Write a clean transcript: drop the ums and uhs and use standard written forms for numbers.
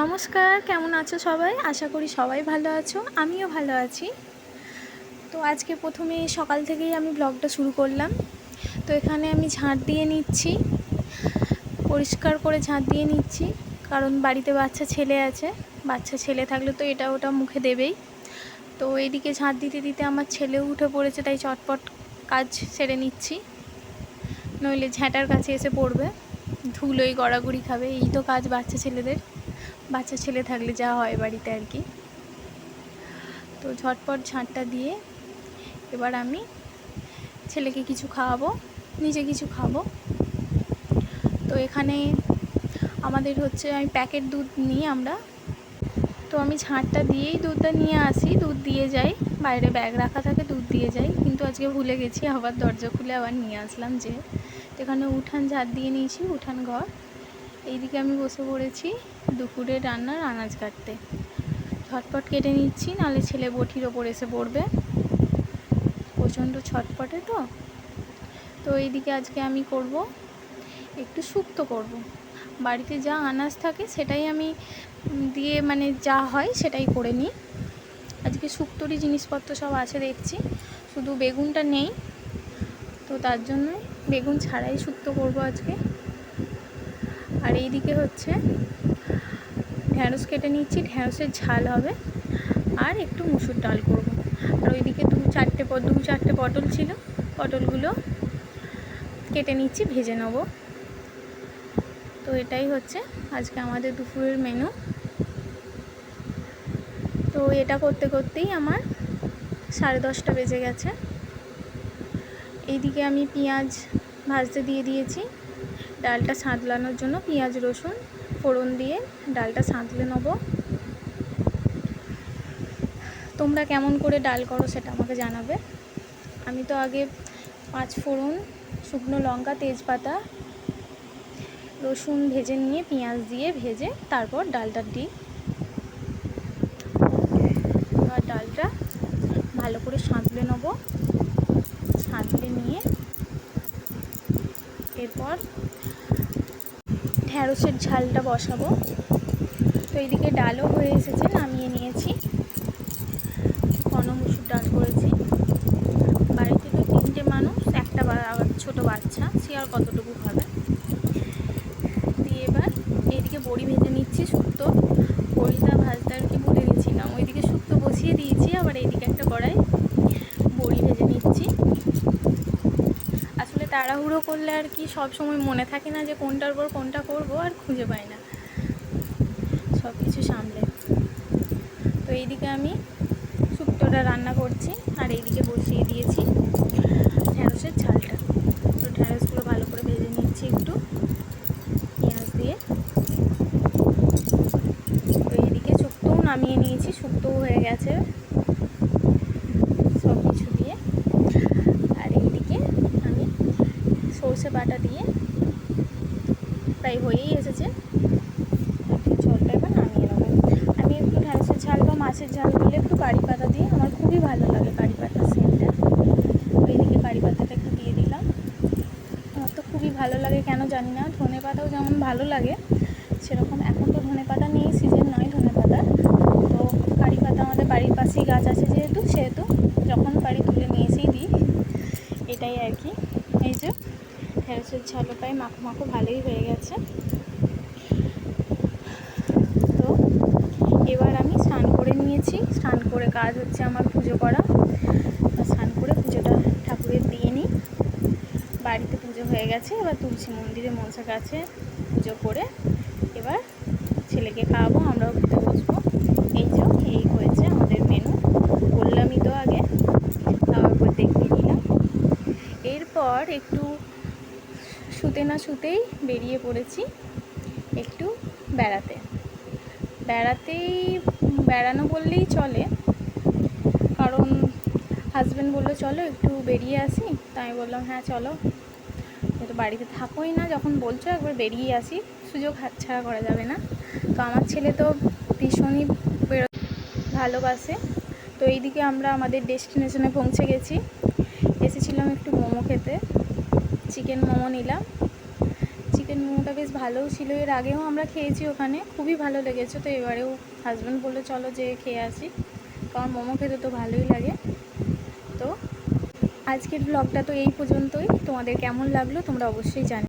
নমস্কার, কেমন আছো সবাই? আশা করি সবাই ভালো আছো, আমিও ভালো আছি। তো আজকে প্রথমে সকাল থেকেই আমি ব্লগটা শুরু করলাম। তো এখানে আমি ঝাঁট দিয়ে নিচ্ছি, পরিষ্কার করে ঝাঁট দিয়ে নিচ্ছি, কারণ বাড়িতে বাচ্চা ছেলে আছে। বাচ্চা ছেলে থাকলে তো এটা ওটা মুখে দেবেই। তো এইদিকে ঝাঁট দিতে দিতে আমার ছেলেও উঠে পড়েছে, তাই চটপট কাজ সেরে নিচ্ছি, নইলে ঝ্যাঁটার কাছে এসে পড়বে, ধুলোয় গড়াগড়ি খাবে। এই তো কাজ বাচ্চা ছেলেদের, বাচ্চা ছেলে থাকলে যা হয় বাড়িতে আর কি। তো ঝটপট ঝাঁটটা দিয়ে এবার আমি ছেলেকে কিছু খাওয়াবো, নিজে কিছু খাবো। তো এখানে আমাদের হচ্ছে আমি প্যাকেট দুধ নিই আমরা, তো আমি ঝাঁটটা দিয়েই দুধটা নিয়ে আসি, দুধ দিয়ে যাই, বাইরে ব্যাগ রাখা থাকে, দুধ দিয়ে যাই। কিন্তু আজকে ভুলে গেছি, আবার দরজা খুলে আবার নিয়ে আসলাম। যে এখানে উঠান ঝাঁট দিয়ে নিয়েছি, উঠান ঘর। এইদিকে আমি বসে পড়েছি দুপুরে রান্নার আনাজ কাটতে। ঝটপট কেটে নিচ্ছি, নাহলে ছেলে বটির ওপর এসে পড়বে, প্রচণ্ড ছটপটে। তো এইদিকে আজকে আমি করব একটু শুক্তো করব। বাড়িতে যা আনাজ থাকে সেটাই আমি দিয়ে মানে যা হয় সেটাই করে নিই। আজকে শুক্তোরই জিনিসপত্র সব আছে দেখছি, শুধু বেগুনটা নেই, তো তার জন্যই বেগুন ছাড়াই শুক্তো করব আজকে। আর এইদিকে হচ্ছে ঢ্যাঁড়স কেটে নিচ্ছি, ঢ্যাঁড়সের ঝাল হবে, আর একটু মুসুর ডাল করব। আর ওইদিকে দু চারটে পটল ছিল, পটলগুলো কেটে নিচ্ছি, ভেজে নেব। তো এটাই হচ্ছে আজকে আমাদের দুপুরের মেনু। তো এটা করতে করতেই আমার 10:30 বেজে গেছে। এইদিকে আমি পেঁয়াজ ভাজতে দিয়ে দিয়েছি, ডালটা সাঁতলানোর জন্য পেঁয়াজ রসুন ফোড়ন দিয়ে ডালটা সাঁতলে নেব। তোমরা কেমন করে ডাল করো সেটা আমাকে জানাবে। আমি তো আগে 5 ফোড়ন, শুকনো লঙ্কা, তেজপাতা, রসুন ভেজে নিয়ে পেঁয়াজ দিয়ে ভেজে তারপর ডালটা দিই। এবার ডালটা ভালো করে সাঁতলে নেব, সাঁতলে নিয়ে এরপর ঢ্যাঁড়সের ঝালটা বসাবো। তো এইদিকে ডালও হয়ে এসেছে, নামিয়ে নিয়েছি। ঘন মুসুর ডাল করেছি। বাড়িতে তো 3টে মানুষ, একটা ছোটো বাচ্চা, সে আর কতটুকু খাবে। দিয়ে এবার এইদিকে বড়ি ভেজে নিচ্ছি, শুক্তো। বড়িটা ভাজতে আর কি ভুলে গেছিলাম, ওইদিকে শুক্তো বসিয়ে দিয়েছি, আবার এইদিকে একটা কড়াই বড়ি ভেজে নিচ্ছি। আসলে তাড়াহুড়ো করলে আর কি সব সময় মনে থাকে না যে কোনটার পর কোনটা করবো, আর খুঁজে পাই না সব কিছু সামলে। তো এইদিকে আমি শুক্তোটা রান্না করছি, আর এইদিকে বসিয়ে দিয়েছি ঢ্যাঁড়সের ঝালটা। তো ঢ্যাঁড়সগুলো ভালো করে ভেজে নিচ্ছি একটু পেঁয়াজ দিয়ে। তো এইদিকে শুক্তোও নামিয়ে নিয়েছি, শুক্তোও হয়ে গেছে সব কিছু দিয়ে। আর এইদিকে আমি সর্ষে বাটা দিয়ে প্রায় হয়েই এসেছে, ঝোলটা এবার নামিয়ে নেবো। আমি একটু ঢ্যাঁড়সের ঝাল বা মাছের ঝাল করলে একটু কারি পাতা দিই, আমার খুবই ভালো লাগে কারি পাতার সেন্টটা। এইদিকে কারি পাতাটা একটু দিয়ে দিলাম। আমার তো খুবই ভালো লাগে, কেন জানি না। ধনে পাতাও যেমন ভালো লাগে, সেরকম এখন তো ধনে পাতা নেই, সিজন নয় ধনে পাতার। তো কারি পাতা আমাদের বাড়ির পাশেই গাছ আছে সেহেতু যখন পারি তুলে নিয়ে এসেই দিই, এটাই আর কি। এই যে ঢ্যাঁড়সের ঝালও প্রায় মাখো মাখো ভালোই হয়ে গেছে। তো এবার আমি স্নান করে নিয়েছি, স্নান করে কাজ হচ্ছে আমার পুজো করা। স্নান করে পুজোটা ঠাকুরের দিয়ে নিই। বাড়িতে পুজো হয়ে গেছে, এবার তুলসী মন্দিরে মনসা গাছে পুজো করে এবার ছেলেকে খাওয়াবো, আমরাও খেতে বসবো। এই হয়েছে আমাদের মেনু, বললামই তো আগে, তারপর দেখিয়ে দিলাম। এরপর একটু শুতে না শুতেই বেরিয়ে পড়েছি একটু বেড়ানো বললেই চলে, কারণ হাজব্যান্ড বললো চলো একটু বেরিয়ে আসি। তাই আমি বললাম হ্যাঁ চলো, তো বাড়িতে থাকোই না, যখন বলছো একবার বেরিয়ে আসি, সুযোগ হাতছাড়া করা যাবে না। তো আমার ছেলে তো ভীষণই ভালোবাসে। তো এইদিকে আমরা আমাদের ডেস্টিনেশনে পৌঁছে গেছি। এসেছিলাম একটু মোমো খেতে, চিকেন মোমো নিলাম। চিকেন মোমোটা বেশ ভালোও ছিল, এর আগেও আমরা খেয়েছি ওখানে, খুবই ভালো লেগেছে। তো এবারেও হাজব্যান্ড বললো চলো যে খেয়ে আসি, কারণ মোমো খেতে তো ভালোই লাগে। তো আজকের ব্লগটা তো এই পর্যন্তই, তোমাদের কেমন লাগলো তোমরা অবশ্যই জানি।